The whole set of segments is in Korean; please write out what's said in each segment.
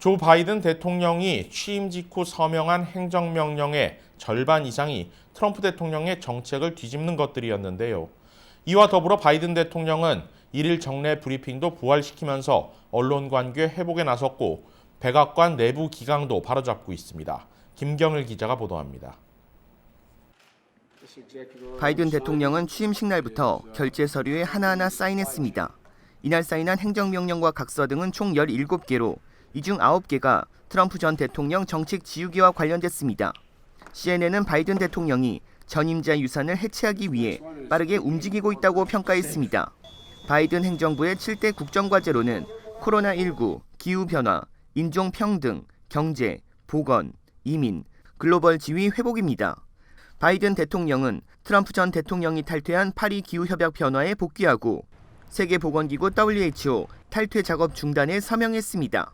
조 바이든 대통령이 취임 직후 서명한 행정명령의 절반 이상이 트럼프 대통령의 정책을 뒤집는 것들이었는데요. 이와 더불어 바이든 대통령은 1일 정례 브리핑도 부활시키면서 언론 관계 회복에 나섰고 백악관 내부 기강도 바로잡고 있습니다. 김경일 기자가 보도합니다. 바이든 대통령은 취임식 날부터 결제 서류에 하나하나 사인했습니다. 이날 사인한 행정명령과 각서 등은 총 17개로 이 중 9개가 트럼프 전 대통령 정책 지우개와 관련됐습니다. CNN은 바이든 대통령이 전임자 유산을 해체하기 위해 빠르게 움직이고 있다고 평가했습니다. 바이든 행정부의 7대 국정과제로는 코로나19, 기후변화, 인종평등, 경제, 보건, 이민, 글로벌 지위 회복입니다. 바이든 대통령은 트럼프 전 대통령이 탈퇴한 파리 기후협약 변화에 복귀하고 세계보건기구 WHO 탈퇴 작업 중단에 서명했습니다.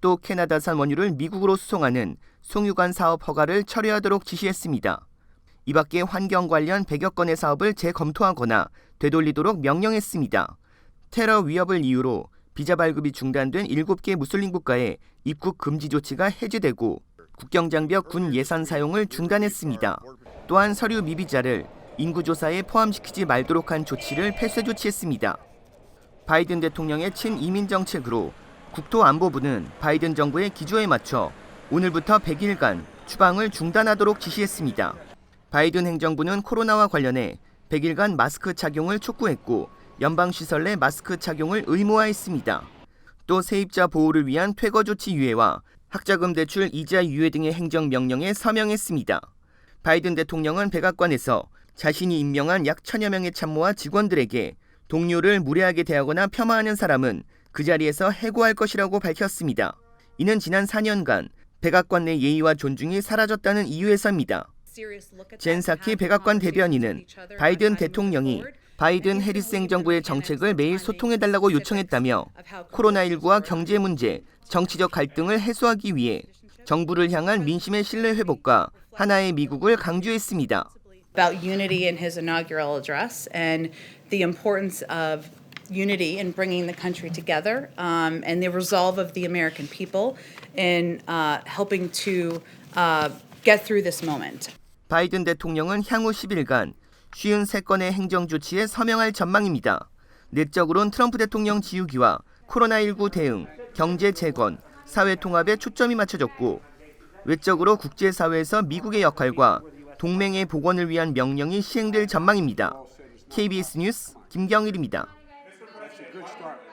또 캐나다산 원유를 미국으로 수송하는 송유관 사업 허가를 철회하도록 지시했습니다. 이 밖에 환경 관련 100여 건의 사업을 재검토하거나 되돌리도록 명령했습니다. 테러 위협을 이유로 비자 발급이 중단된 7개 무슬림 국가의 입국 금지 조치가 해제되고 국경장벽 군 예산 사용을 중단했습니다. 또한 서류 미비자를 인구조사에 포함시키지 말도록 한 조치를 폐쇄 조치했습니다. 바이든 대통령의 친이민 정책으로 국토안보부는 바이든 정부의 기조에 맞춰 오늘부터 100일간 추방을 중단하도록 지시했습니다. 바이든 행정부는 코로나와 관련해 100일간 마스크 착용을 촉구했고 연방시설 내 마스크 착용을 의무화했습니다. 또 세입자 보호를 위한 퇴거 조치 유예와 학자금 대출 이자 유예 등의 행정명령에 서명했습니다. 바이든 대통령은 백악관에서 자신이 임명한 약 1000여 명의 참모와 직원들에게 동료를 무례하게 대하거나 폄하하는 사람은 그 자리에서 해고할 것이라고 밝혔습니다. 이는 지난 4년간 백악관 내 예의와 존중이 사라졌다는 이유에서입니다. 젠 사키 백악관 대변인은 바이든 대통령이 바이든 해리스 행정부의 정책을 매일 소통해달라고 요청했다며 코로나19와 경제 문제, 정치적 갈등을 해소하기 위해 정부를 향한 민심의 신뢰 회복과 하나의 미국을 강조했습니다. About unity in his inaugural address and the importance of unity in bringing the country together and the resolve of the American people in helping to get through this moment. 바이든 대통령은 향후 10일간 53건의 행정 조치에 서명할 전망입니다. 내적으로는 트럼프 대통령 지우기와 코로나19 대응, 경제 재건, 사회 통합에 초점이 맞춰졌고 외적으로 국제사회에서 미국의 역할과 동맹의 복원을 위한 명령이 시행될 전망입니다. KBS 뉴스 김경일입니다. Good start.